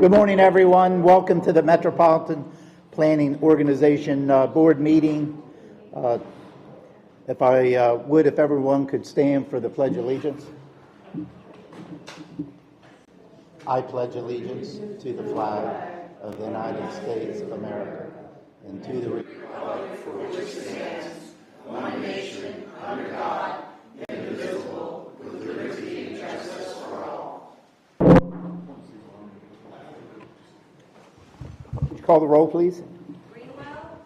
Good morning, everyone. Welcome to the Metropolitan Planning Organization Board meeting. If everyone could stand for the Pledge of Allegiance. I pledge allegiance to the flag of the United States of America and to the republic for which it stands, one nation, under God, indivisible, with liberty and justice for all. Would you call the roll, please? Greenwell.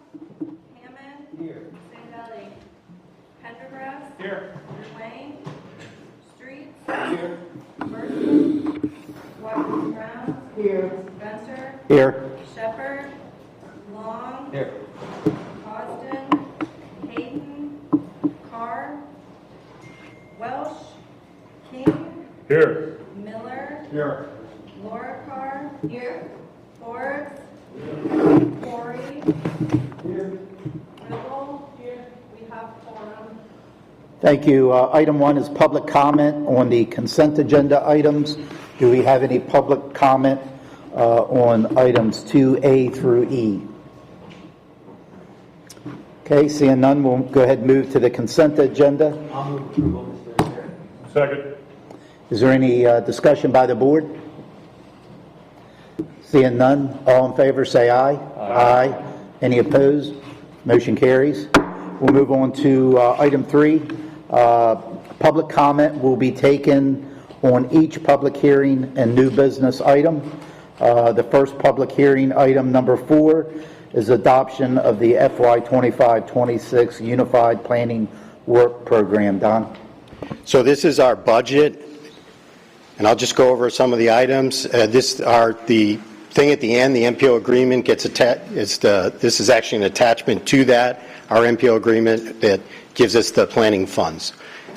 Hammond. Here. Sandelli. Pendergrass. Here. Wayne. Street. Here. Burton. Watkins Brown. Here. Spencer. Here. Shepherd. Long. Here. Austin. Hayden. Carr. Welsh. King. Here. Miller. Here. Laura Carr. Here. Forbes. Corey. Here. Ribble. Here. We have quorum. Thank you. Item 1 is public comment on the consent agenda items. Do we have any public comment on items 2A through E? Okay, seeing none, we'll go ahead and move to the consent agenda. I'll move approval, Mr. Chair. Second. Is there any discussion by the board? Seeing none, all in favor say aye. Aye. Any opposed? Motion carries. We'll move on to item 3. Public comment will be taken on each public hearing and new business item. The first public hearing, item number 4, is adoption of the FY 25-26 Unified Planning Work Program. Don? So this is our budget, and I'll just go over some of the items. This are the thing at the end, the MPO agreement gets attached. This is actually an attachment to that, our MPO agreement that gives us the planning funds.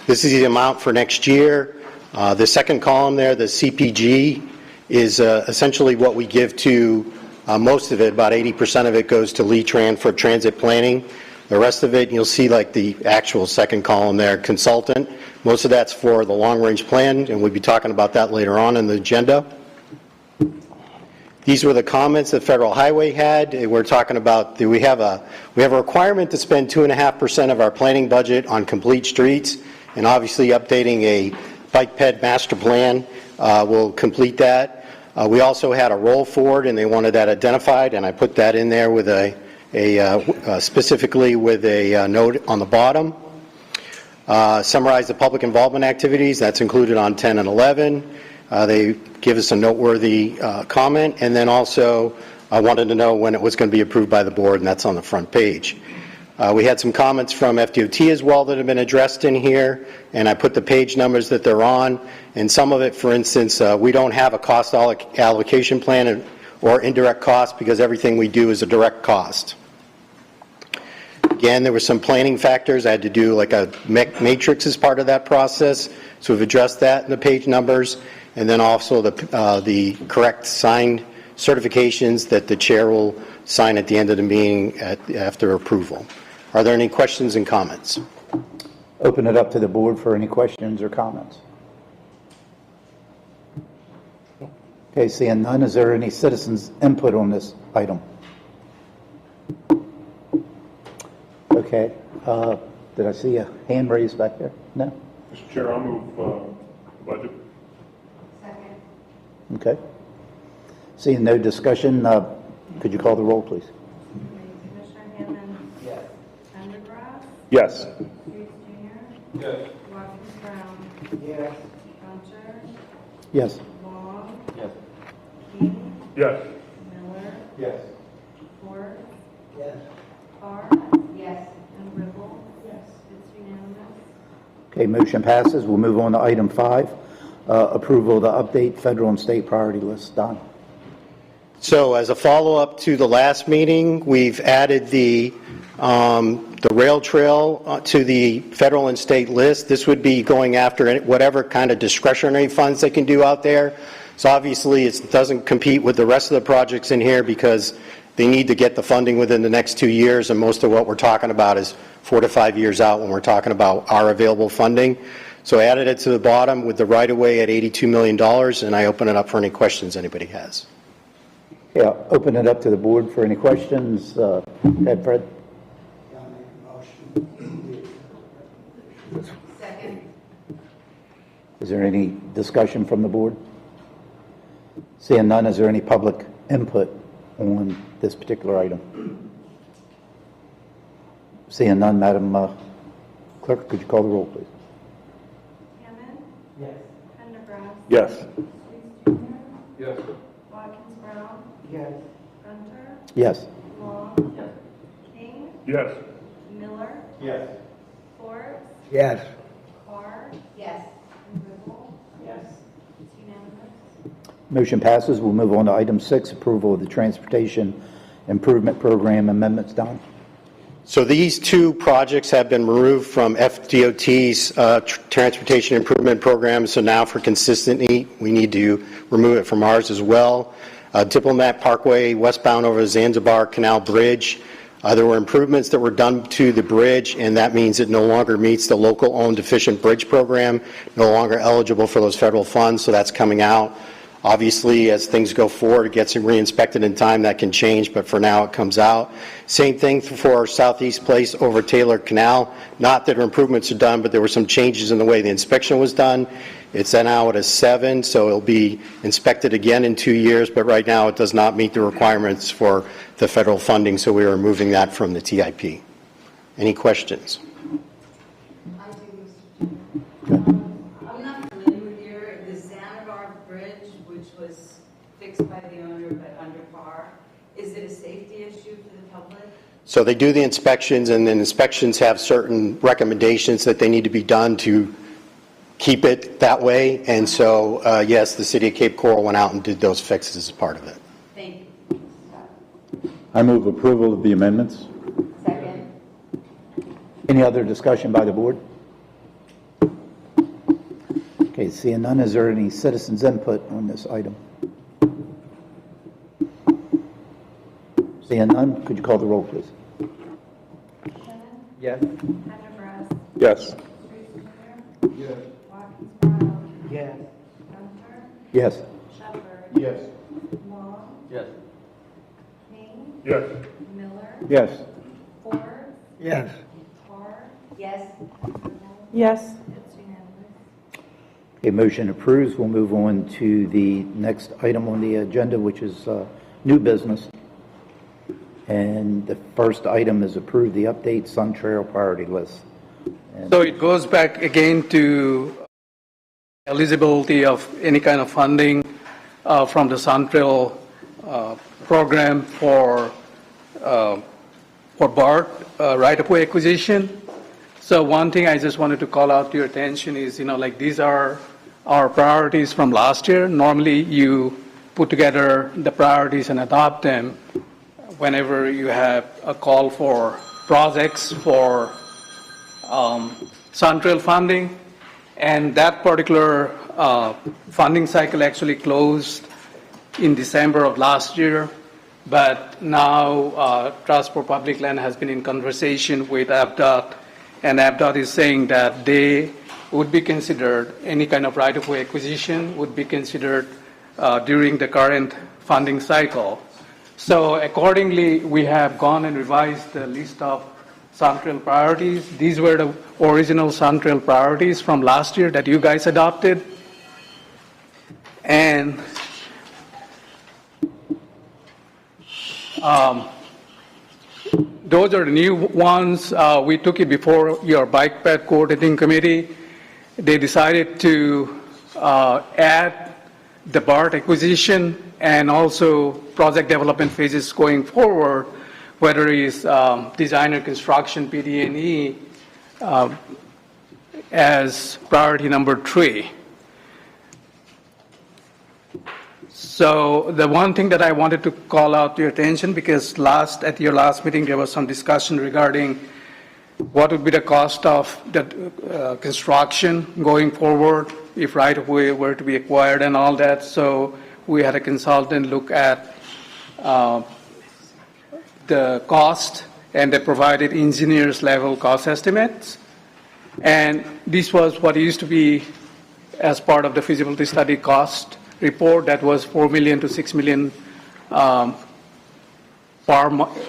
This is the amount for next year. The second column there, the CPG, is essentially what we give to most of it. About 80% of it goes to Lee-Tran for transit planning. The rest of it, you'll see like the actual second column there, consultant. Most of that's for the long-range plan, and we'll be talking about that later on in the agenda. These were the comments that Federal Highway had. We're talking about we have a requirement to spend 2.5% of our planning budget on complete streets, and obviously updating a bike ped master plan will complete that. We also had a roll forward, and they wanted that identified, and I put that in there with specifically with a note on the bottom. Summarize the public involvement activities. That's included on 10 and 11. They give us a noteworthy comment, and then also I wanted to know when it was going to be approved by the board, and that's on the front page. We had some comments from FDOT as well that have been addressed in here, and I put the page numbers that they're on, and some of it, for instance, we don't have a cost allocation plan or indirect cost because everything we do is a direct cost. Again, there were some planning factors. I had to do like a matrix as part of that process, so we've addressed that in the page numbers, and then also the correct signed certifications that the chair will sign at the end of the meeting after approval. Are there any questions and comments? Open it up to the board for any questions or comments. Okay, seeing none, is there any citizens' input on this item? Okay, did I see a hand raised back there? No? Mr. Chair, I'll move the budget. Second. Okay. Seeing no discussion, could you call the roll, please? Commissioner Hammond. Yes. Pendergrass. Yes. Streets Jr. Yes. Watkins Brown. Yes. Spencer. Yes. Long. Yes. King. Yes. Miller. Yes. Ford. Yes. Carr. Yes. And Ribble. Yes. It's unanimous. Okay, motion passes. We'll move on to item 5, approval of the update federal and state priority list. Don? So as a follow-up to the last meeting, we've added the rail trail to the federal and state list. This would be going after whatever kind of discretionary funds they can do out there. So obviously it doesn't compete with the rest of the projects in here because they need to get the funding within the next 2 years, and most of what we're talking about is 4 to 5 years out when we're talking about our available funding. So I added it to the bottom with the right-of-way at $82 million, and I open it up for any questions anybody has. Yeah, open it up to the board for any questions. Go ahead, Fred. I'll make a motion. Second. Is there any discussion from the board? Seeing none, is there any public input on this particular item? Seeing none, Madam Clerk, could you call the roll, please? Hammond, Yes. Pendergrass. Yes. Reese Jr., Yes. Watkins Brown, Yes. Gunter, Yes. Long, Yes. King, Yes. Miller, Yes. Forbes, Yes. Carr. Yes. And Riggle. Yes. It's unanimous. Motion passes. We'll move on to item 6, approval of the Transportation Improvement Program amendments. Don? So these two projects have been removed from FDOT's Transportation Improvement Program, so now for consistency, we need to remove it from ours as well. Diplomat Parkway westbound over the Zanzibar Canal Bridge. There were improvements that were done to the bridge, and that means it no longer meets the local-owned efficient bridge program, no longer eligible for those federal funds, so that's coming out. Obviously, as things go forward, it gets re-inspected in time, that can change, but for now it comes out. Same thing for Southeast Place over Taylor Canal. Not that improvements are done, but there were some changes in the way the inspection was done. It's now at a 7, so it'll be inspected again in 2 years, but right now it does not meet the requirements for the federal funding, so we are removing that from the TIP. Any questions? I do, Mr. Chairman. I'm not familiar with the Zanzibar Bridge, which was fixed by the owner but under par. Is it a safety issue for the public? So they do the inspections, and then inspections have certain recommendations that they need to be done to keep it that way. And so, yes, the city of Cape Coral went out and did those fixes as part of it. Thank you. I move approval of the amendments. Second. Any other discussion by the board? Okay, seeing none, is there any citizens' input on this item? Seeing none, could you call the roll, please? Hammond, Yes. Pendergrass, Yes. Reese Jr., Yes. Watkins Brown, Yes. Gunter, Yes. Shepherd, Yes. Long, Yes. King, Yes. Miller, Yes. Forbes, Yes. Carr. Yes. Yes. It's unanimous. A motion approves. We'll move on to the next item on the agenda, which is new business. And the first item is approve the update Sun Trail priority list. So it goes back again to eligibility of any kind of funding from the Sun Trail program for BART right-of-way acquisition. So one thing I just wanted to call out to your attention is, like these are our priorities from last year. Normally you put together the priorities and adopt them whenever you have a call for projects for Sun Trail funding. And that particular funding cycle actually closed in December of last year. But now Trust for Public Land has been in conversation with APDOT, and APDOT is saying that they would be considered, any kind of right-of-way acquisition would be considered during the current funding cycle. So accordingly, we have gone and revised the list of Sun Trail priorities. These were the original Sun Trail priorities from last year that you guys adopted. And those are the new ones. We took it before your bike path coordinating committee. They decided to add the BART acquisition and also project development phases going forward, whether it's designer construction, PD&E, as priority number 3. So the one thing that I wanted to call out to your attention, because at your last meeting there was some discussion regarding what would be the cost of the construction going forward if right-of-way were to be acquired and all that. So we had a consultant look at the cost, and they provided engineers level cost estimates. And this was what used to be as part of the feasibility study cost report, that was $4 million to $6 million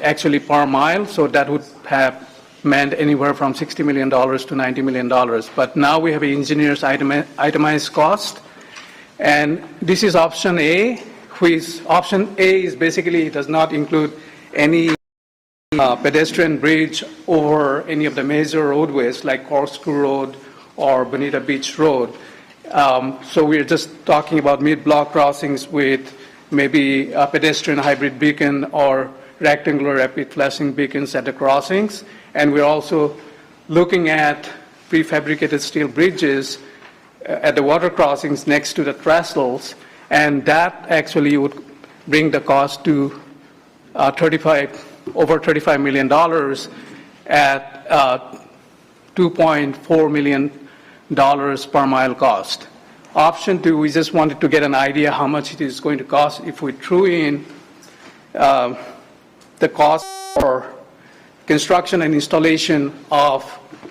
actually per mile, so that would have meant anywhere from $60 million to $90 million. But now we have engineers itemized cost, and this is option A, which option A is basically does not include any pedestrian bridge over any of the major roadways like Corkscrew Road or Bonita Beach Road. So we're just talking about mid-block crossings with maybe a pedestrian hybrid beacon or rectangular rapid flashing beacons at the crossings. And we're also looking at prefabricated steel bridges at the water crossings next to the trestles, and that actually would bring the cost to over $35 million at $2.4 million per mile cost. Option 2, we just wanted to get an idea how much it is going to cost if we threw in the cost for construction and installation of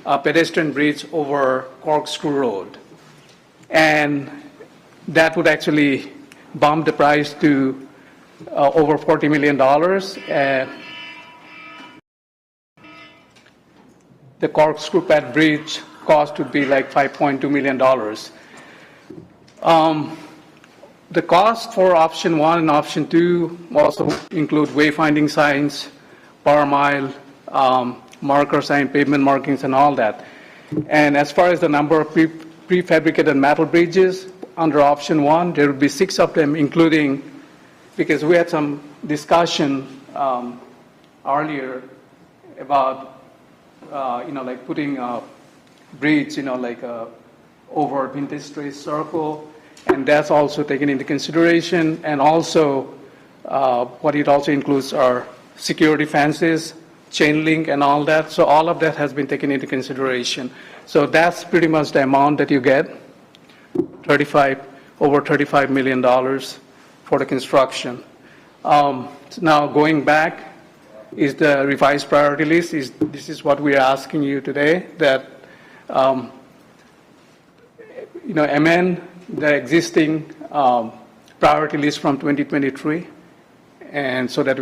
a pedestrian bridge over Corkscrew Road. And that would actually bump the price to over $40 million. The Corkscrew Pad Bridge cost would be like $5.2 million. The cost for option 1 and option 2 also include wayfinding signs, per mile, marker sign, pavement markings, and all that. And as far as the number of prefabricated metal bridges under option 1, there will be 6 of them, including, because we had some discussion earlier about like putting a bridge, like over Vintage Trace Circle, and that's also taken into consideration. And also, what it also includes are security fences, chain link, and all that. So all of that has been taken into consideration. So that's pretty much the amount that you get, over $35 million for the construction. Now going back, is the revised priority list. This is what we are asking you today, that amend the existing priority list from 2023, and so that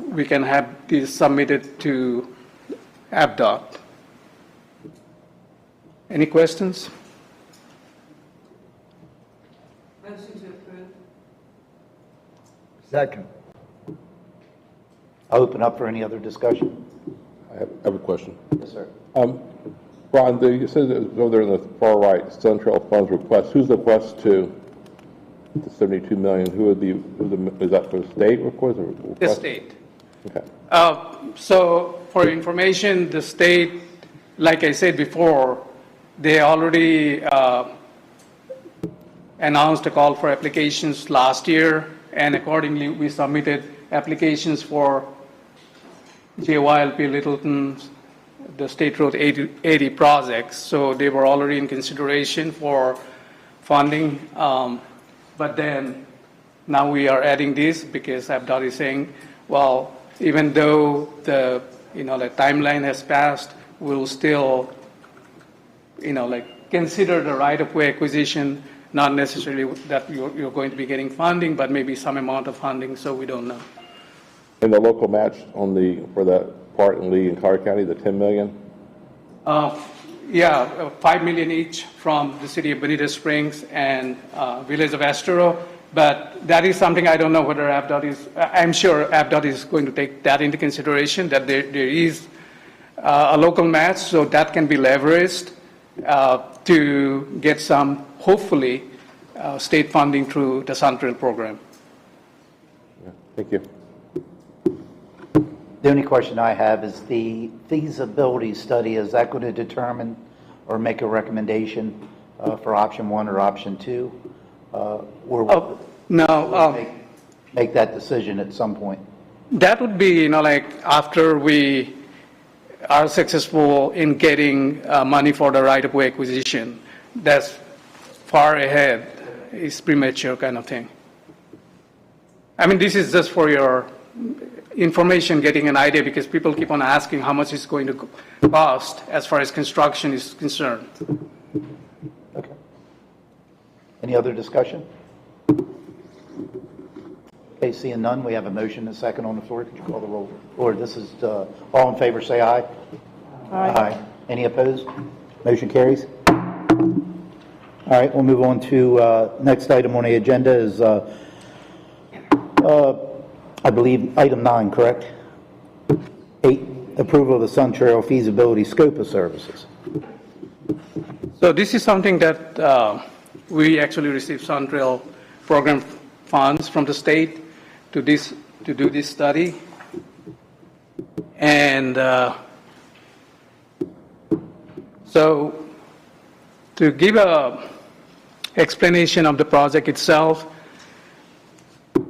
we can have this submitted to ABDOT. Any questions? Motion to approve. Second. I'll open up for any other discussion. I have a question. Yes, sir. Ron, you said it was over there in the far right, Sun Trail Funds request. Who's the request to? The $72 million. Is that for the state request? The state. Okay. So for information, the state, like I said before, they already announced a call for applications last year, and accordingly we submitted applications for JYLP Littleton, the State Road 80 projects. So they were already in consideration for funding. But then now we are adding this because ABDOT is saying, well, even though the timeline has passed, we'll still consider the right-of-way acquisition, not necessarily that you're going to be getting funding, but maybe some amount of funding, so we don't know. And the local match for that part in Lee and Carter County, the $10 million? Yeah, $5 million each from the city of Bonita Springs and Village of Estero. But that is something I don't know whether ABDOT is. I'm sure ABDOT is going to take that into consideration, that there is a local match, so that can be leveraged to get some, hopefully, state funding through the Sun Trail program. Yeah, thank you. The only question I have is the feasibility study. Is that going to determine or make a recommendation for option 1 or option 2? Or No. make that decision at some point? That would be, after we are successful in getting money for the right-of-way acquisition. That's far ahead. It's premature kind of thing. I mean, this is just for your information, getting an idea, because people keep on asking how much it's going to cost as far as construction is concerned. Okay. Any other discussion? Okay, seeing none, we have a motion and a second on the floor. Could you call the roll? Or this is, all in favor, say aye. Aye. Any opposed? Motion carries. All right, we'll move on to, next item on the agenda is, I believe, item 9, correct? 8, approval of the Sun Trail feasibility scope of services. So this is something that we actually received Sun Trail program funds from the state to do this study. And so to give a explanation of the project itself,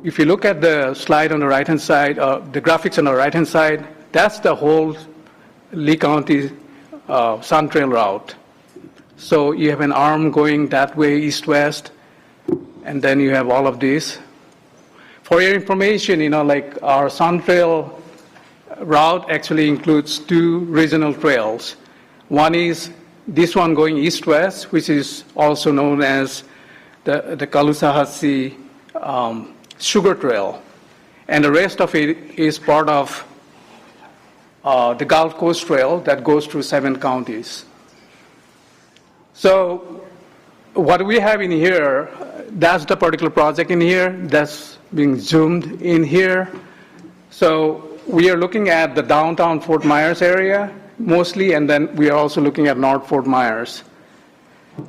if you look at the slide on the right-hand side, the graphics on the right-hand side, that's the whole Lee County Sun Trail route. So you have an arm going that way, east-west, and then you have all of this. For your information, like our Sun Trail route actually includes 2 regional trails. One is this one going east-west, which is also known as the Caloosahatchee Sugar Trail. And the rest of it is part of the Gulf Coast Trail that goes through 7 counties. So what we have in here, that's the particular project in here that's being zoomed in here. So we are looking at the downtown Fort Myers area mostly, and then we are also looking at North Fort Myers.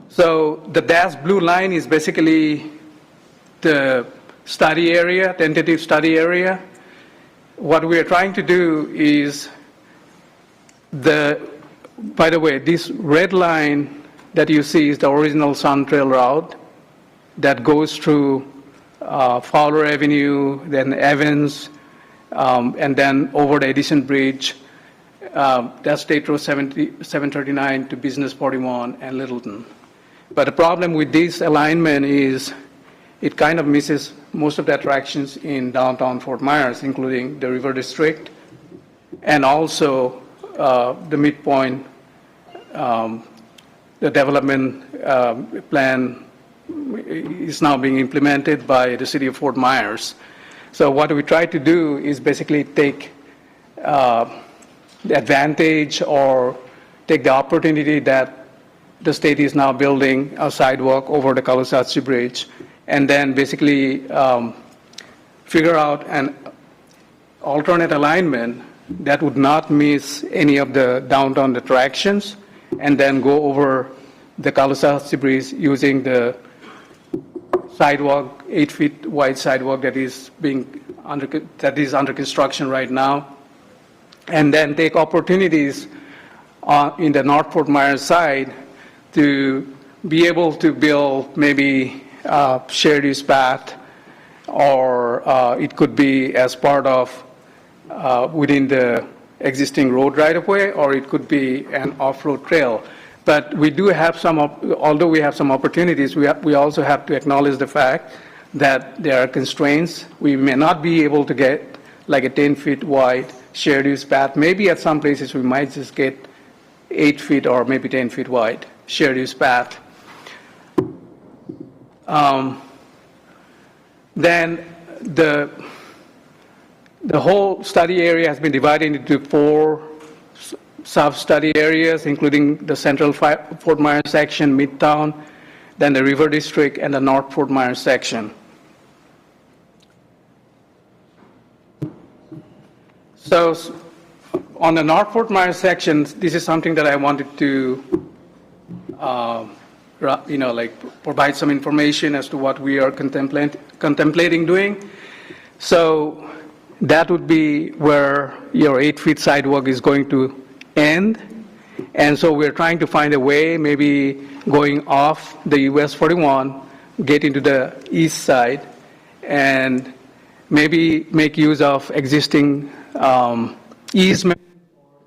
So the dashed blue line is basically the study area, tentative study area. What we are trying to do is by the way, this red line that you see is the original Sun Trail route that goes through Fowler Avenue, then Evans, and then over the Edison Bridge. That's State Road 739 to Business 41 and Littleton. But the problem with this alignment is it kind of misses most of the attractions in downtown Fort Myers, including the River District, and also the midpoint, the development plan is now being implemented by the city of Fort Myers. So what we try to do is basically take the advantage or take the opportunity that the state is now building a sidewalk over the Caloosahatchee Bridge, and then basically figure out an alternate alignment that would not miss any of the downtown attractions, and then go over the Caloosahatchee Bridge using the sidewalk, 8 feet wide sidewalk that is under construction right now, and then take opportunities in the North Fort Myers side to be able to build maybe shared use path, or it could be as part of within the existing road right-of-way, or it could be an off-road trail. But we do have although we have some opportunities, we also have to acknowledge the fact that there are constraints. We may not be able to get like a 10 feet wide shared use path. Maybe at some places we might just get 8 feet or maybe 10 feet wide shared use path. Then the whole study area has been divided into 4 sub-study areas, including the Central Fort Myers section, Midtown, then the River District, and the North Fort Myers section. So on the North Fort Myers section, this is something that I wanted to provide some information as to what we are contemplating doing. So that would be where your 8 feet sidewalk is going to end. And so we're trying to find a way, maybe going off the US 41, get into the east side, and maybe make use of existing easement,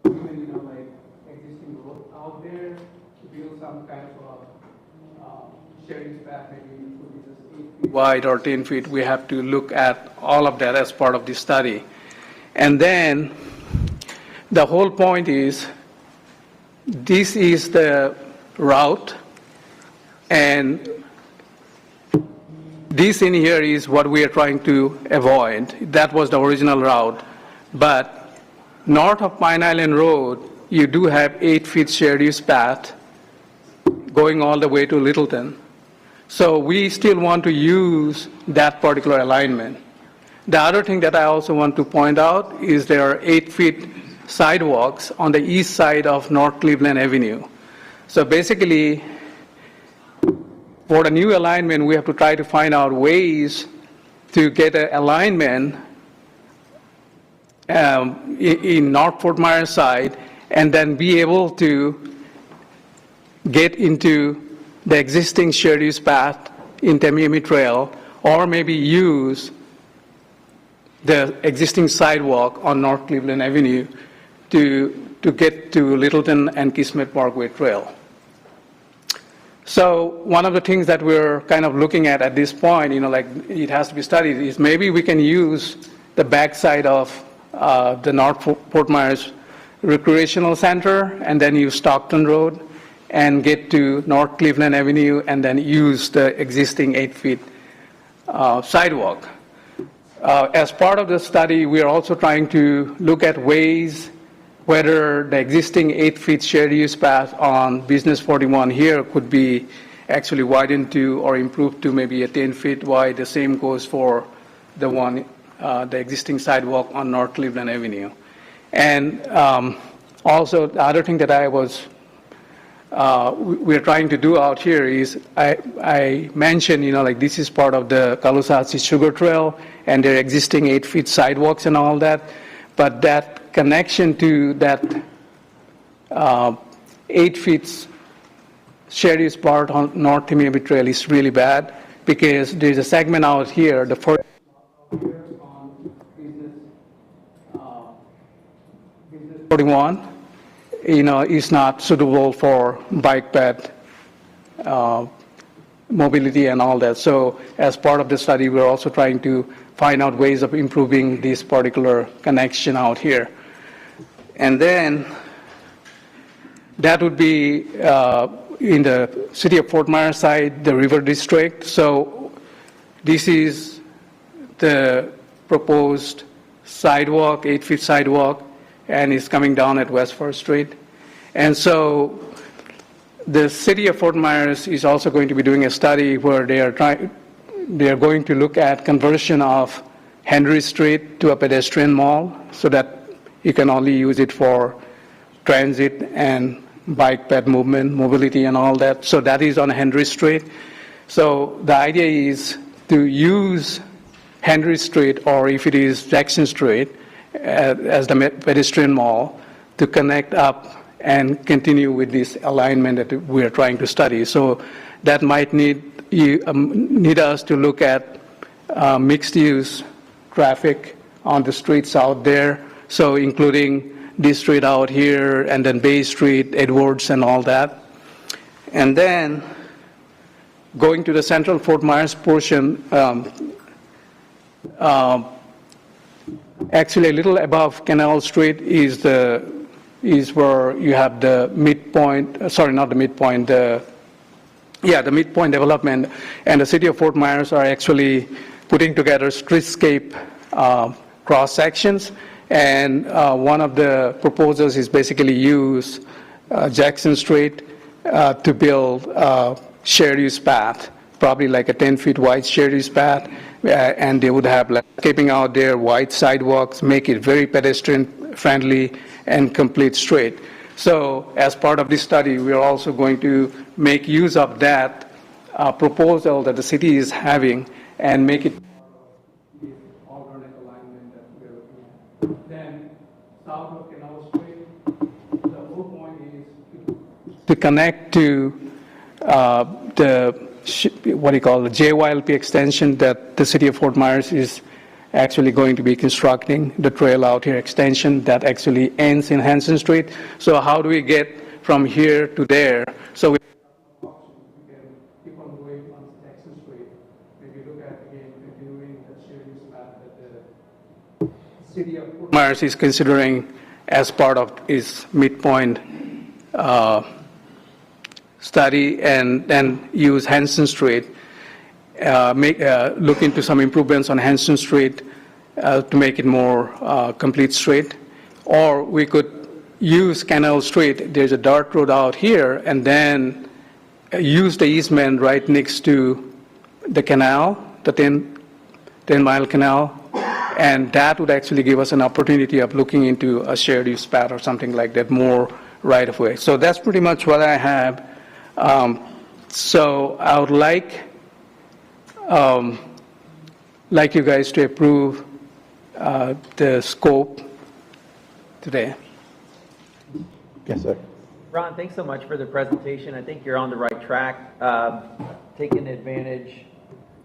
or even, existing road out there to build some kind of sharing path, maybe it could be just 8 feet wide or 10 feet. We have to look at all of that as part of the study. And then the whole point is, this is the route, and this in here is what we are trying to avoid. That was the original route. But north of Pine Island Road, you do have 8 feet shared use path going all the way to Littleton. So we still want to use that particular alignment. The other thing that I also want to point out is there are 8 feet sidewalks on the east side of North Cleveland Avenue. So basically, for the new alignment, we have to try to find out ways to get an alignment in North Fort Myers side and then be able to get into the existing shared use path in Tamiami Trail, or maybe use the existing sidewalk on North Cleveland Avenue to get to Littleton and Kismet Parkway Trail. So one of the things that we're kind of looking at this point, like it has to be studied, is maybe we can use the backside of the North Fort Myers Recreational Center and then use Stockton Road and get to North Cleveland Avenue and then use the existing 8 feet sidewalk. As part of the study, we are also trying to look at ways whether the existing 8 feet shared use path on Business 41 here could be actually widened to or improved to maybe a 10 feet wide. The same goes for the existing sidewalk on North Cleveland Avenue. And also the other thing that we're trying to do out here is I mentioned, like this is part of the Kalusatsi Sugar Trail and there are existing 8 feet sidewalks and all that, but that connection to that 8 feet shared use part on North Tamiami Trail is really bad because there's a segment out here, the first on Business 41, is not suitable for bike path mobility and all that. So as part of the study, we're also trying to find out ways of improving this particular connection out here. And then that would be in the city of Fort Myers side, the River District. So this is the proposed sidewalk, 8 feet sidewalk, and it's coming down at West First Street. And so the city of Fort Myers is also going to be doing a study where they are going to look at conversion of Henry Street to a pedestrian mall so that you can only use it for transit and bike path movement, mobility and all that. So that is on Henry Street. So the idea is to use Henry Street, or if it is Jackson Street, as the pedestrian mall to connect up and continue with this alignment that we are trying to study. So that might need us to look at mixed-use traffic on the streets out there, so including this street out here, and then Bay Street, Edwards, and all that. And then going to the central Fort Myers portion, actually a little above Canal Street is where you have the midpoint, sorry, not the midpoint, the midpoint development, and the city of Fort Myers are actually putting together streetscape cross sections, and one of the proposals is basically use Jackson Street to build a shared use path, probably like a 10 feet wide shared use path, and they would have landscaping out there, wide sidewalks, make it very pedestrian friendly and complete straight. So as part of this study, we are also going to make use of that proposal that the city is having and make it the alternate alignment that we are looking at. Then south of Canal Street, the whole point is to connect to the JYLP extension that the city of Fort Myers is actually going to be constructing, the trail out here extension that actually ends in Hanson Street. So how do we get from here to there? So we can keep on going on Jackson Street. Maybe look at again continuing the shared use path that the city of Fort Myers is considering as part of its midpoint study, and then use Hanson Street. look into some improvements on Hanston Street to make it more complete street. Or we could use Canal Street, there's a dirt road out here, and then use the easement right next to the canal, the 10-mile canal, and that would actually give us an opportunity of looking into a shared use path or something like that, more right of way. So that's pretty much what I have. So I would like you guys to approve the scope today. Yes, sir. Ron, thanks so much for the presentation. I think you're on the right track, taking advantage.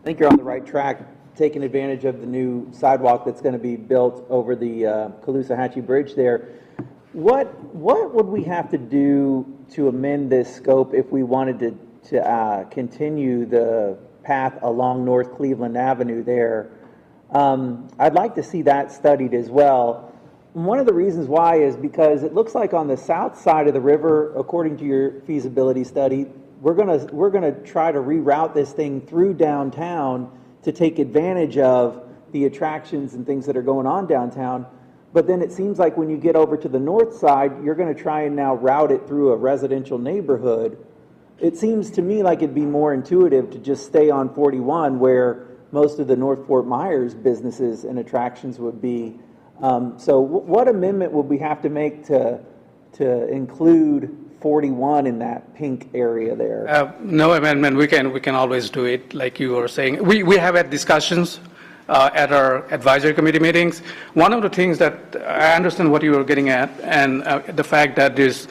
I think you're on the right track, taking advantage of the new sidewalk that's going to be built over the Caloosahatchee Bridge there. What would we have to do to amend this scope if we wanted to continue the path along North Cleveland Avenue there? I'd like to see that studied as well. One of the reasons why is because it looks like on the south side of the river, according to your feasibility study, we're gonna try to reroute this thing through downtown to take advantage of the attractions and things that are going on downtown. But then it seems like when you get over to the north side, you're going to try and now route it through a residential neighborhood. It seems to me like it'd be more intuitive to just stay on 41 where most of the North Fort Myers businesses and attractions would be. So what amendment would we have to make to include 41 in that pink area there? No amendment. We can always do it, like you were saying. We have had discussions at our advisory committee meetings. One of the things that I understand what you were getting at, and the fact that there's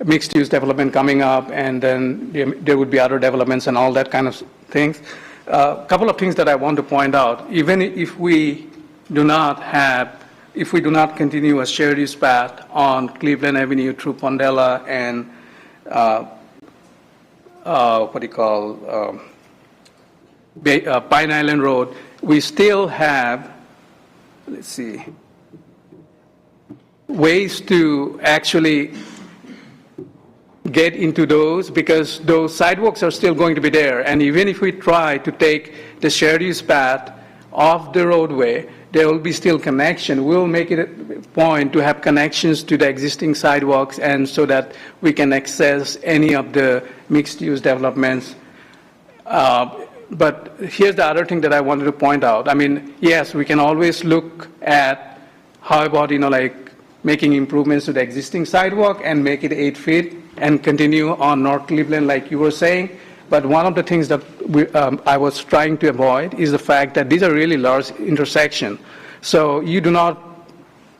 mixed-use development coming up, and then there would be other developments and all that kind of things. A couple of things that I want to point out. Even if we do not continue a shared use path on Cleveland Avenue through Pondella and Pine Island Road, we still have, ways to actually get into those, because those sidewalks are still going to be there. And even if we try to take the shared use path off the roadway, there will be still connection. We'll make it a point to have connections to the existing sidewalks, and so that we can access any of the mixed-use developments. But here's the other thing that I wanted to point out. I mean, yes, we can always look at how about, making improvements to the existing sidewalk and make it 8 feet and continue on North Cleveland like you were saying. But one of the things that I was trying to avoid is the fact that these are really large intersections. So you do not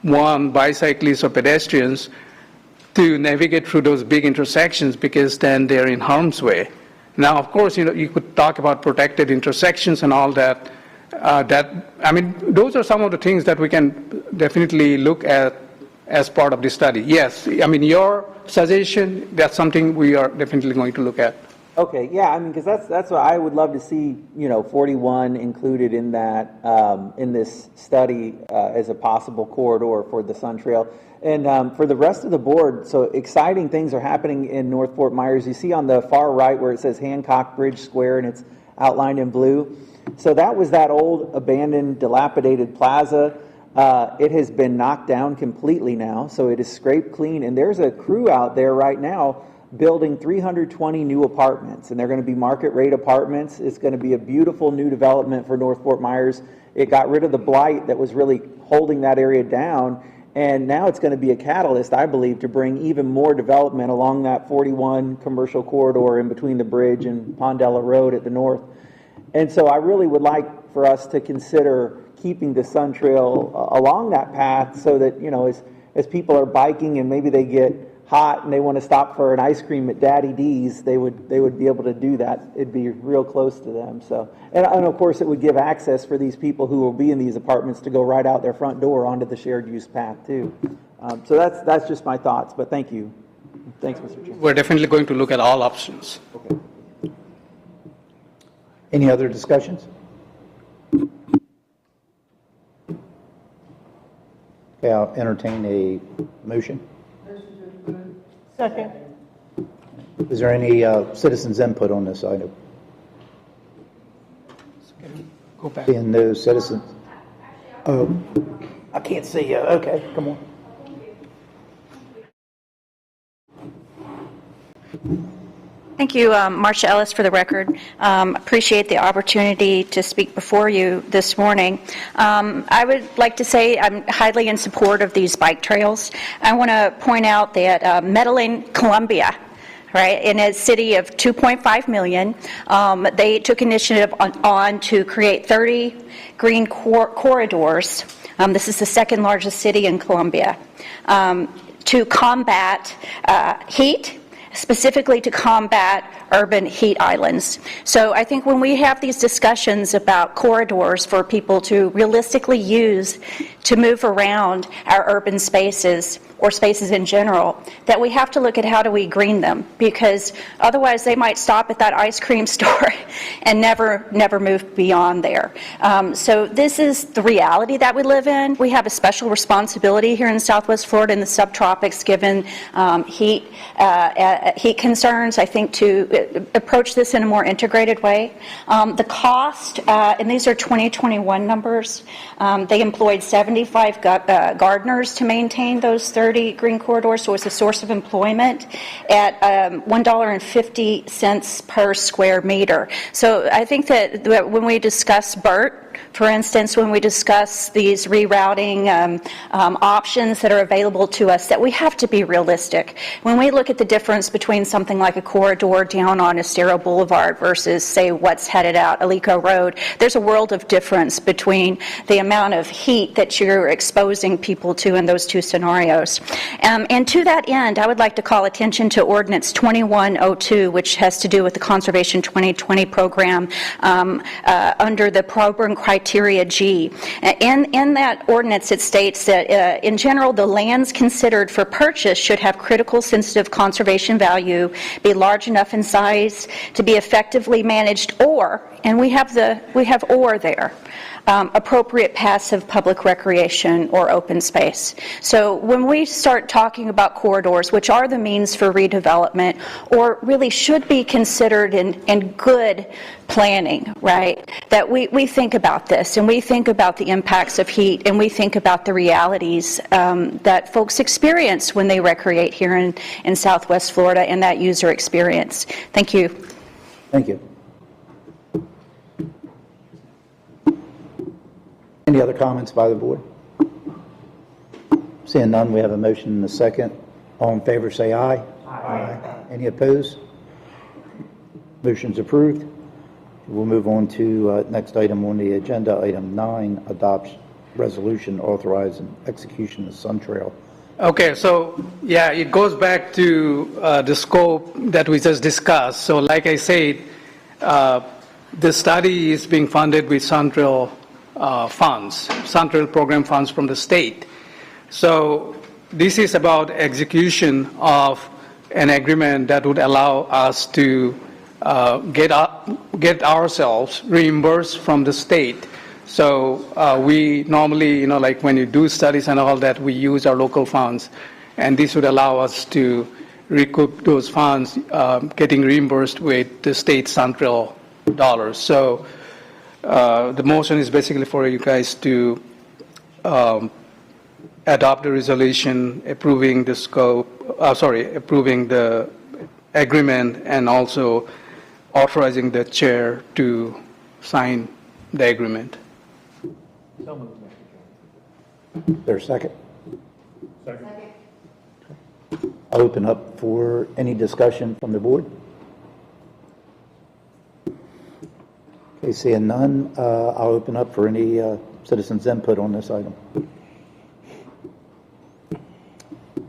want bicyclists or pedestrians to navigate through those big intersections, because then they're in harm's way. Now, of course, you could talk about protected intersections and all that. Those are some of the things that we can definitely look at as part of the study. Yes, your suggestion, that's something we are definitely going to look at. Okay, yeah, because that's what I would love to see, 41 included in that, in this study as a possible corridor for the Sun Trail. And for the rest of the board, so exciting things are happening in North Fort Myers. You see on the far right where it says Hancock Bridge Square and it's outlined in blue. So that was that old abandoned, dilapidated plaza. It has been knocked down completely now, so it is scraped clean. And there's a crew out there right now building 320 new apartments, and they're going to be market rate apartments. It's going to be a beautiful new development for North Fort Myers. It got rid of the blight that was really holding that area down, and now it's going to be a catalyst, I believe, to bring even more development along that 41 commercial corridor in between the bridge and Pondella Road at the north. And so I really would like for us to consider keeping the Sun Trail along that path, so that, as people are biking and maybe they get hot and they want to stop for an ice cream at Daddy D's, they would be able to do that. It'd be real close to them. So, and of course, it would give access for these people who will be in these apartments to go right out their front door onto the shared use path too. So that's just my thoughts. But thank you. Thanks, Mr. Chairman. We're definitely going to look at all options. Okay. Any other discussions? Okay, I'll entertain a motion. Second. Is there any citizens' input on this item? Go back. Seeing no citizens. Oh, I can't see you. Okay, come on. Thank you, Marcia Ellis, for the record. Appreciate the opportunity to speak before you this morning. I would like to say I'm highly in support of these bike trails. I want to point out that Medellin, Colombia, right, in a city of 2.5 million, they took initiative on to create 30 green corridors. This is the second largest city in Colombia, to combat heat, specifically to combat urban heat islands. So I think when we have these discussions about corridors for people to realistically use to move around our urban spaces or spaces in general, that we have to look at how do we green them, because otherwise they might stop at that ice cream store and never move beyond there. So this is the reality that we live in. We have a special responsibility here in Southwest Florida in the subtropics, given heat concerns, I think, to approach this in a more integrated way. The cost, and these are 2021 numbers, they employed 75 gardeners to maintain those 30 green corridors, so it's a source of employment at $1.50 per square meter. So I think that when we discuss BERT, for instance, when we discuss these rerouting options that are available to us, that we have to be realistic. When we look at the difference between something like a corridor down on Estero Boulevard versus, say, what's headed out Alico Road, there's a world of difference between the amount of heat that you're exposing people to in those two scenarios. And to that end, I would like to call attention to Ordinance 2102, which has to do with the Conservation 2020 program under the program criteria G. In that ordinance, it states that in general, the lands considered for purchase should have critical sensitive conservation value, be large enough in size to be effectively managed, or, and we have or there, appropriate passive public recreation or open space. So when we start talking about corridors, which are the means for redevelopment, or really should be considered in good planning, right, that we think about this, and we think about the impacts of heat, and we think about the realities that folks experience when they recreate here in Southwest Florida, and that user experience. Thank you. Thank you. Any other comments by the board? Seeing none, we have a motion and a second. All in favor say aye. Aye. Any opposed? Motion's approved. We'll move on to next item on the agenda, item 9, adopts resolution authorizing execution of Sun Trail. Okay, so yeah, it goes back to the scope that we just discussed. So like I said, the study is being funded with Suntrail funds, Suntrail program funds from the state. So this is about execution of an agreement that would allow us to get ourselves reimbursed from the state. So we normally, like when you do studies and all that, we use our local funds, and this would allow us to recoup those funds, getting reimbursed with the state Suntrail dollars. So the motion is basically for you guys to adopt a resolution approving the scope, approving the agreement, and also authorizing the chair to sign the agreement. Is there a second? Second. I'll open up for any discussion from the board. Okay, seeing none, I'll open up for any citizens' input on this item.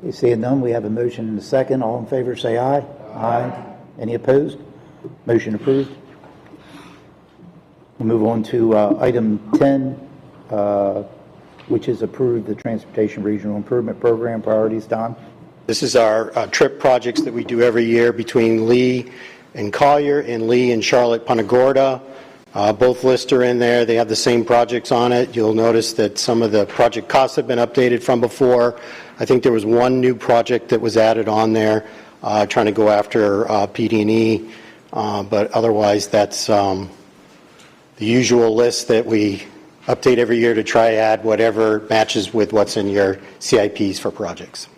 Okay, seeing none, we have a motion and a second. All in favor say aye. Aye. Any opposed? Motion approved. We'll move on to item 10, which is approve the Transportation Regional Improvement Program priorities. Don? This is our trip projects that we do every year between Lee and Collier and Lee and Charlotte Punta Gorda. Both lists are in there. They have the same projects on it. You'll notice that some of the project costs have been updated from before. I think there was one new project that was added on there, trying to go after PD&E, but otherwise that's the usual list that we update every year to try add whatever matches with what's in your CIPs for projects.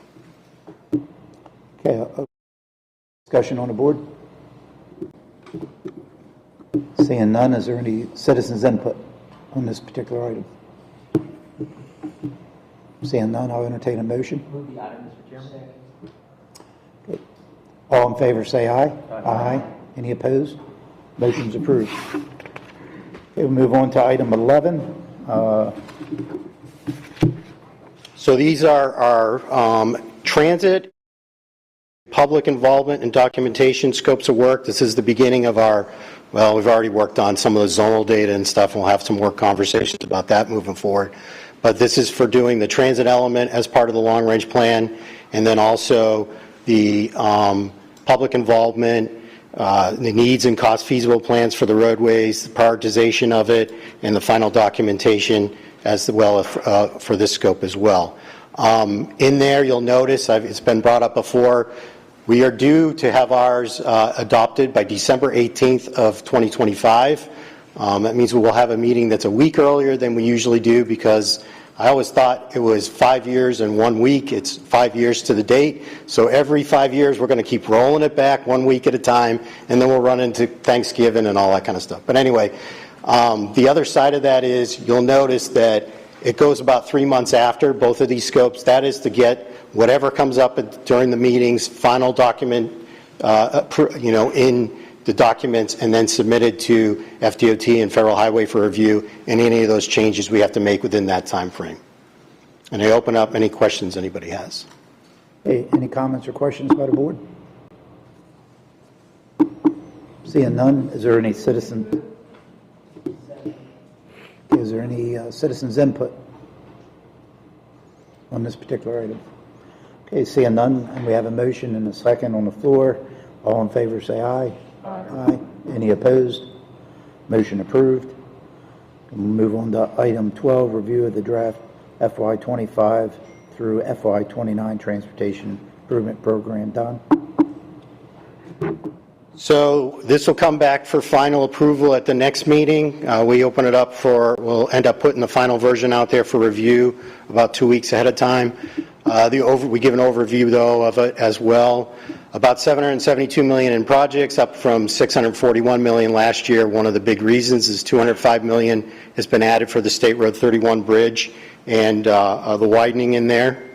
Okay, discussion on the board? Seeing none, is there any citizens' input on this particular item? Seeing none, I'll entertain a motion. Move the item, Mr. Chairman. Okay. All in favor, say aye. Aye. Any opposed? Motion's approved. Okay, we'll move on to item 11. So these are our transit, public involvement and documentation scopes of work. This is the beginning of our, well, we've already worked on some of the zonal data and stuff, and we'll have some more conversations about that moving forward. But this is for doing the transit element as part of the long-range plan, and then also the public involvement, the needs and cost feasible plans for the roadways, the prioritization of it, and the final documentation as well for this scope as well. In there, you'll notice, it's been brought up before, we are due to have ours adopted by December 18th of 2025. That means we will have a meeting that's a week earlier than we usually do, because I always thought it was 5 years and 1 week. It's 5 years to the date. So every 5 years, we're going to keep rolling it back 1 week at a time, and then we'll run into Thanksgiving and all that kind of stuff. But anyway, the other side of that is you'll notice that it goes about 3 months after both of these scopes. That is to get whatever comes up during the meetings, final document, in the documents, and then submitted to FDOT and Federal Highway for review, and any of those changes we have to make within that time frame. And I open up any questions anybody has. Hey, any comments or questions by the board? Seeing none, is there any citizens input on this particular item? Okay, seeing none, and we have a motion and a second on the floor. All in favor say aye. Aye. Any opposed? Motion approved. We'll move on to item 12, review of the draft FY25 through FY29 Transportation Improvement Program. Don? So this will come back for final approval at the next meeting. We open it up we'll end up putting the final version out there for review about 2 weeks ahead of time. We give an overview, though, of it as well. About $772 million in projects, up from $641 million last year. One of the big reasons is $205 million has been added for the State Road 31 bridge and the widening in there.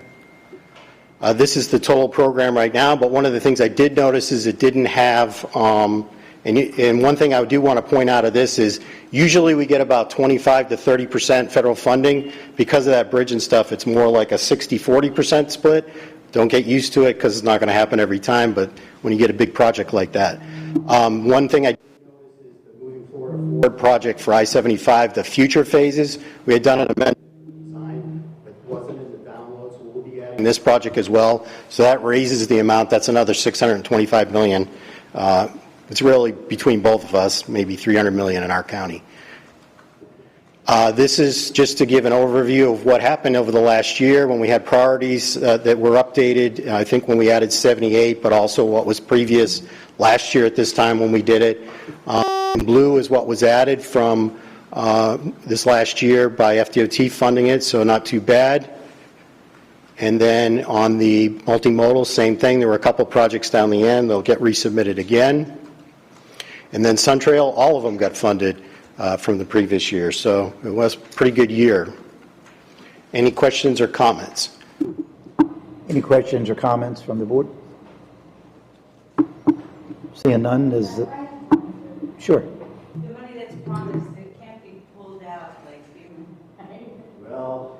This is the total program right now, but one of the things I did notice is it didn't have, and one thing I do want to point out of this is usually we get about 25 to 30% federal funding. Because of that bridge and stuff, it's more like a 60-40% split. Don't get used to it because it's not going to happen every time, but when you get a big project like that. One thing I did notice is the moving forward project for I-75, the future phases, we had done an amendment design, but it wasn't in the download, so we'll be adding this project as well. So that raises the amount. That's another $625 million. It's really between both of us, maybe $300 million in our county. This is just to give an overview of what happened over the last year when we had priorities that were updated. I think when we added 78, but also what was previous last year at this time when we did it. Blue is what was added from this last year by FDOT funding it, so not too bad. And then on the multimodal, same thing. There were a couple projects down the end. They'll get resubmitted again. And then SunTrail, all of them got funded from the previous year. So it was a pretty good year. Any questions or comments? Any questions or comments from the board? Seeing none, is it? Sure. The money that's promised, it can't be pulled out like Well,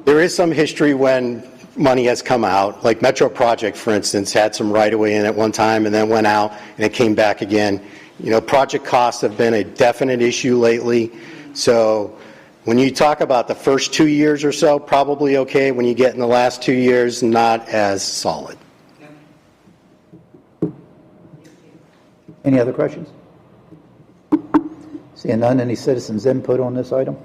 there is some history when money has come out, like Metro Project, for instance, had some right-of-way in at one time and then went out and it came back again. You know, project costs have been a definite issue lately. So when you talk about the first 2 years or so, probably okay. When you get in the last 2 years, not as solid. Any other questions? Seeing none, any citizens' input on this item?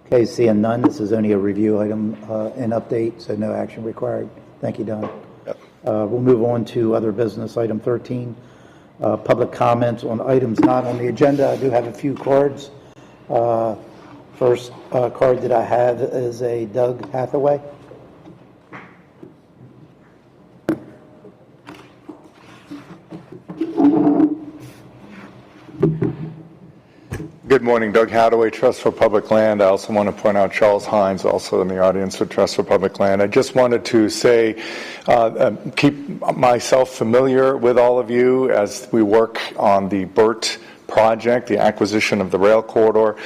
Okay, seeing none, this is only a review item and update, so no action required. Thank you, Don. Yep. We'll move on to other business, item 13. public comments on items not on the agenda. I do have a few cards. First card that I have is a Doug Hathaway. Good morning, Doug Hathaway, Trust for Public Land. I also want to point out Charles Hines, also in the audience for Trust for Public Land. I just wanted to say, keep myself familiar with all of you as we work on the BERT project, the acquisition of the rail corridor.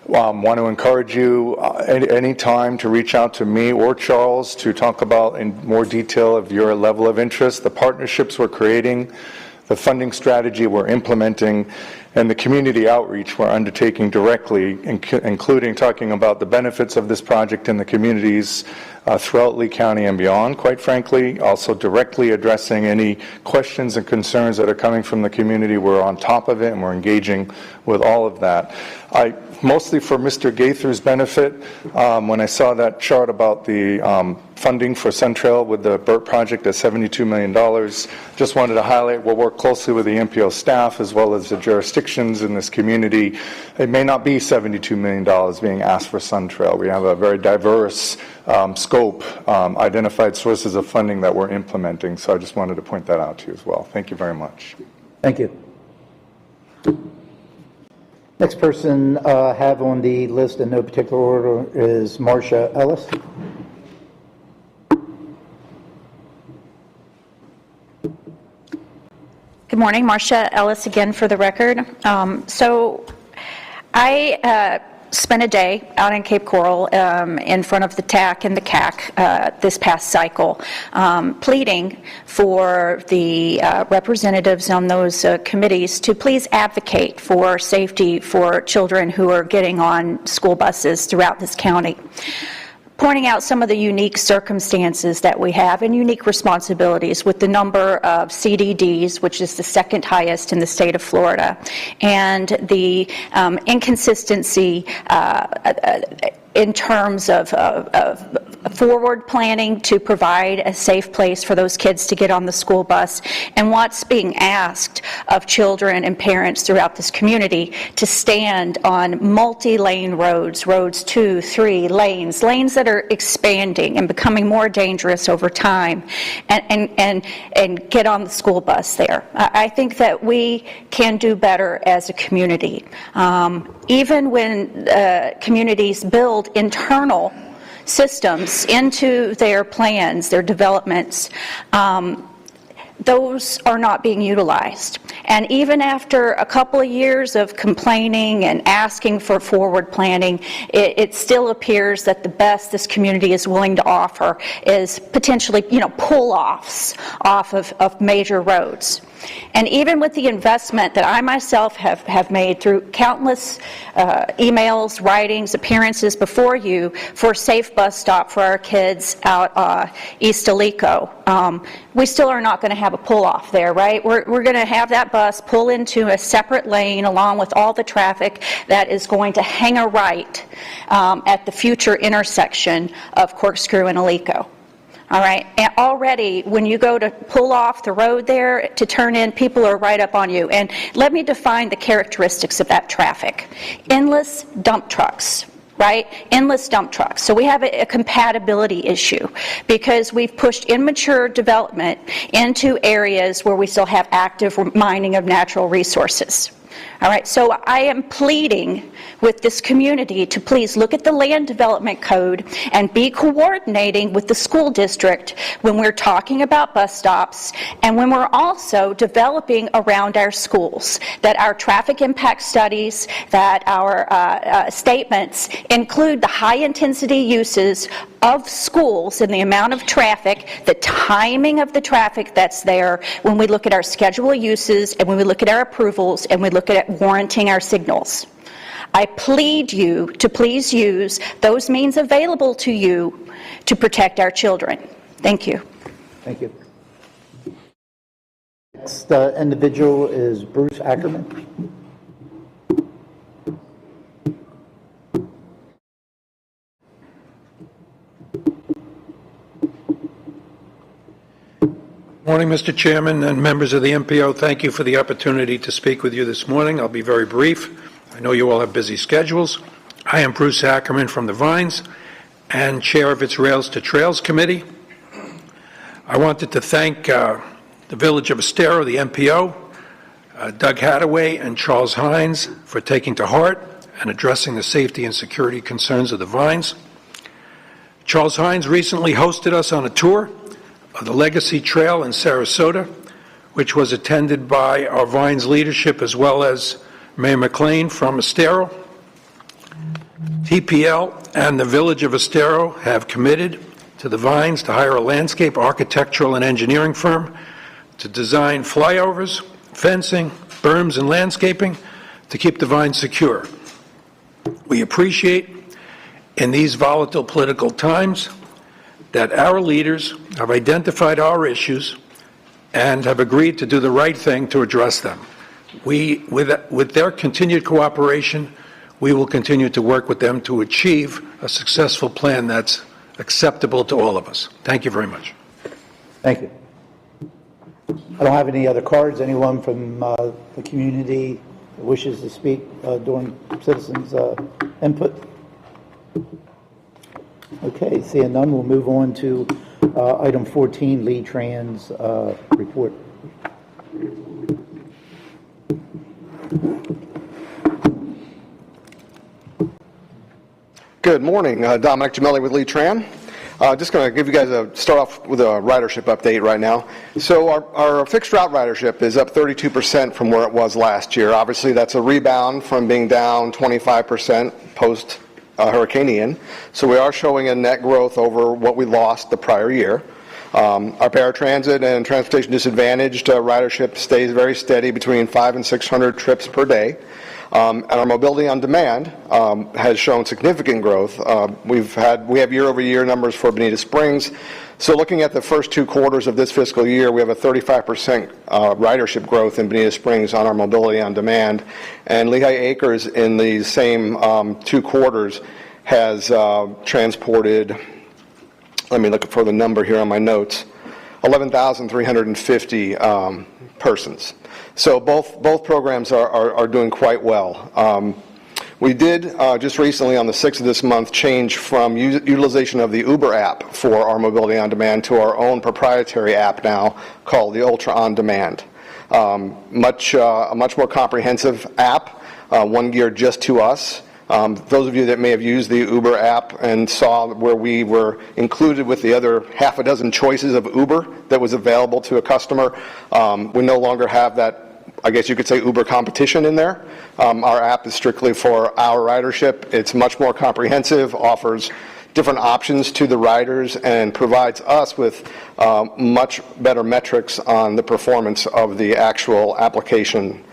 Want to encourage you any time to reach out to me or Charles to talk about in more detail of your level of interest, the partnerships we're creating, the funding strategy we're implementing, and the community outreach we're undertaking directly, including talking about the benefits of this project in the communities throughout Lee County and beyond, quite frankly. Also directly addressing any questions and concerns that are coming from the community. We're on top of it and we're engaging with all of that. Mostly for Mr. Gaither's benefit, when I saw that chart about the funding for Centrail with the BERT project at $72 million, just wanted to highlight we'll work closely with the MPO staff as well as the jurisdictions in this community. It may not be $72 million being asked for Centrail. We have a very diverse scope, identified sources of funding that we're implementing, so I just wanted to point that out to you as well. Thank you very much. Thank you. Next person have on the list in no particular order is Marcia Ellis. Good morning, Marcia Ellis again for the record. So I spent a day out in Cape Coral in front of the TAC and the CAC this past cycle, pleading for the representatives on those committees to please advocate for safety for children who are getting on school buses throughout this county, pointing out some of the unique circumstances that we have and unique responsibilities with the number of CDDs, which is the second highest in the state of Florida, and the inconsistency in terms of forward planning to provide a safe place for those kids to get on the school bus, and what's being asked of children and parents throughout this community to stand on multi-lane roads, 2, 3 lanes that are expanding and becoming more dangerous over time, and get on the school bus there. I think that we can do better as a community. Even when communities build internal systems into their plans, their developments, those are not being utilized. And even after a couple of years of complaining and asking for forward planning, it still appears that the best this community is willing to offer is potentially, pull-offs off of major roads. And even with the investment that I myself have made through countless emails, writings, appearances before you for a safe bus stop for our kids out east of Alico, we still are not going to have a pull-off there, right? We're going to have that bus pull into a separate lane along with all the traffic that is going to hang a right at the future intersection of Corkscrew and Alico. All right, and already when you go to pull off the road there to turn in, people are right up on you. And let me define the characteristics of that traffic. Endless dump trucks, right? Endless dump trucks. So we have a compatibility issue because we've pushed immature development into areas where we still have active mining of natural resources. All right, so I am pleading with this community to please look at the land development code and be coordinating with the school district when we're talking about bus stops and when we're also developing around our schools, that our traffic impact studies, that our statements include the high intensity uses of schools and the amount of traffic, the timing of the traffic that's there when we look at our schedule uses and when we look at our approvals and we look at warranting our signals. I plead you to please use those means available to you to protect our children. Thank you. Thank you. Next individual is Bruce Ackerman. Morning, Mr. Chairman and members of the MPO. Thank you for the opportunity to speak with you this morning. I'll be very brief. I know you all have busy schedules. I am Bruce Ackerman from the Vines and chair of its Rails to Trails Committee. I wanted to thank the Village of Estero, the MPO, Doug Hadaway and Charles Hines for taking to heart and addressing the safety and security concerns of the Vines. Charles Hines recently hosted us on a tour of the Legacy Trail in Sarasota, which was attended by our Vines leadership as well as Mayor McLean from Estero. TPL and the Village of Estero have committed to the Vines to hire a landscape, architectural, and engineering firm to design flyovers, fencing, berms, and landscaping to keep the Vines secure. We appreciate, in these volatile political times, that our leaders have identified our issues and have agreed to do the right thing to address them. With their continued cooperation, we will continue to work with them to achieve a successful plan that's acceptable to all of us. Thank you very much. Thank you. I don't have any other cards. Anyone from the community that wishes to speak during citizens' input? Okay, seeing none, we'll move on to item 14, Lee Tran's report. Good morning, Dominic Gemelli with Lee Tran. Just going to give you guys start off with a ridership update right now. So our fixed route ridership is up 32% from where it was last year. Obviously, that's a rebound from being down 25% post Hurricane Ian. So we are showing a net growth over what we lost the prior year. Our paratransit and transportation disadvantaged ridership stays very steady between 500 and 600 trips per day. And our mobility on demand has shown significant growth. We have year-over-year numbers for Bonita Springs. So looking at the first 2 quarters of this fiscal year, we have a 35% ridership growth in Bonita Springs on our mobility on demand. And Lehigh Acres in these same 2 quarters has transported, let me look for the number here on my notes, 11,350 persons. So both programs are doing quite well. We did just recently on the 6th of this month change from utilization of the Uber app for our mobility on demand to our own proprietary app now called the Ultra On Demand. A much more comprehensive app, one geared just to us. Those of you that may have used the Uber app and saw where we were included with the other half a dozen choices of Uber that was available to a customer, we no longer have that, I guess you could say, Uber competition in there. Our app is strictly for our ridership. It's much more comprehensive, offers different options to the riders, and provides us with much better metrics on the performance of the actual application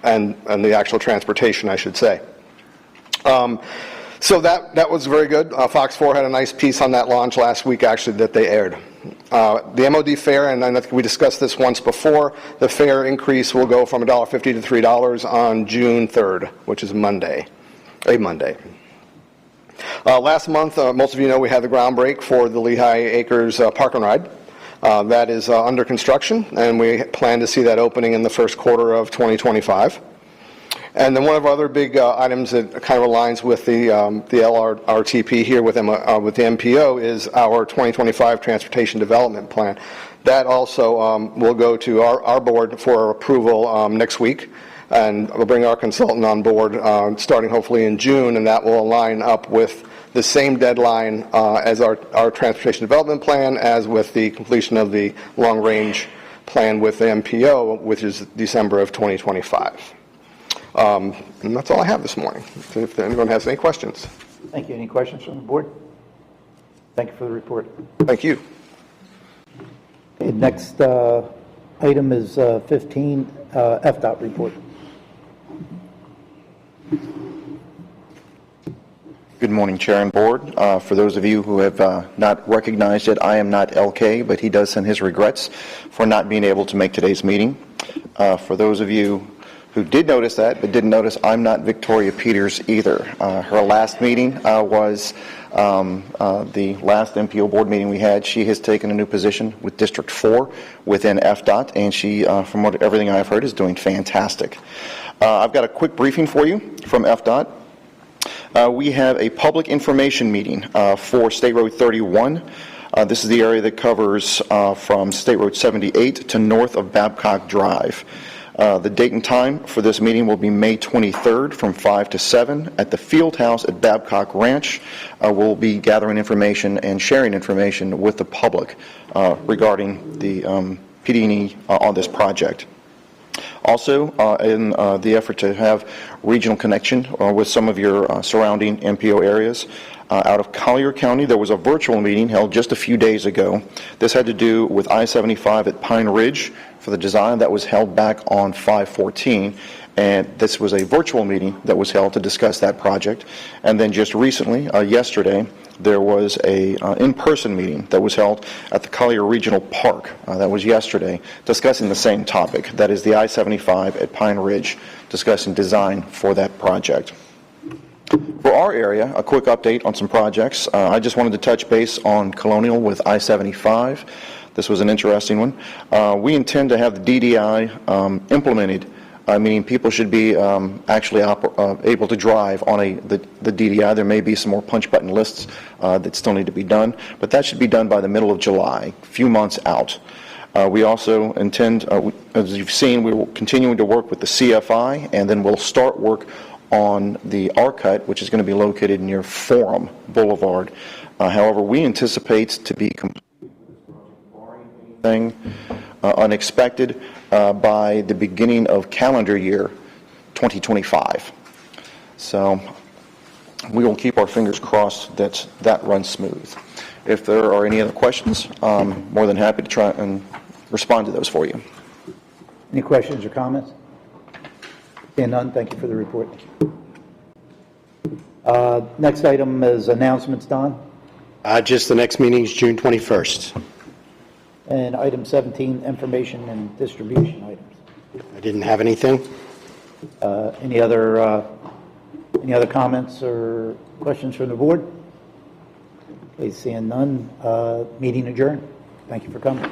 and the actual transportation, I should say. So that was very good. Fox 4 had a nice piece on that launch last week, actually, that they aired. The MOD fare, and I think we discussed this once before, the fare increase will go from $1.50 to $3 on June 3rd, which is a Monday. Last month, most of you know we had the groundbreak for the Lehigh Acres Park and Ride. That is under construction, and we plan to see that opening in the first quarter of 2025. And then one of our other big items that kind of aligns with the LRTP here with the MPO is our 2025 Transportation Development Plan. That also will go to our board for approval next week, and we'll bring our consultant on board starting hopefully in June, and that will align up with the same deadline as our Transportation Development Plan, as with the completion of the long-range plan with the MPO, which is December of 2025. And that's all I have this morning. If anyone has any questions. Thank you. Any questions from the board? Thank you for the report. Thank you. Okay, next item is 15, FDOT report. Good morning, Chair and Board. For those of you who have not recognized it, I am not LK, but he does send his regrets for not being able to make today's meeting. For those of you who did notice that, but didn't notice, I'm not Victoria Peters either. Her last meeting was The last MPO board meeting we had, she has taken a new position with District 4 within FDOT, and she, from everything I've heard, is doing fantastic. I've got a quick briefing for you from FDOT. We have a public information meeting for State Road 31. This is the area that covers from State Road 78 to north of Babcock Drive. The date and time for this meeting will be May 23rd from 5 to 7 at the Field House at Babcock Ranch. We'll be gathering information and sharing information with the public regarding the PD&E on this project. Also, in the effort to have regional connection with some of your surrounding MPO areas, out of Collier County, there was a virtual meeting held just a few days ago. This had to do with I-75 at Pine Ridge for the design that was held back on 5/14, and this was a virtual meeting that was held to discuss that project. And then just recently, yesterday, there was a in-person meeting that was held at the Collier Regional Park. That was yesterday, discussing the same topic, that is the I-75 at Pine Ridge, discussing design for that project. For our area, a quick update on some projects. I just wanted to touch base on Colonial with I-75. This was an interesting one. We intend to have the DDI implemented, meaning people should be actually able to drive on the DDI. There may be some more punch button lists that still need to be done, but that should be done by the middle of July, a few months out. We also intend, as you've seen, we will continue to work with the CFI, and then we'll start work on the R-Cut, which is going to be located near Forum Boulevard. However, we anticipate to be complete anything unexpected by the beginning of calendar year 2025. So we will keep our fingers crossed that that runs smooth. If there are any other questions, I'm more than happy to try and respond to those for you. Any questions or comments? Seeing none, thank you for the report. Next item is announcements, Don. Just the next meeting is June 21st. And item 17, information and distribution items. I didn't have anything. Any other comments or questions from the board? Please, seeing none, meeting adjourned. Thank you for coming.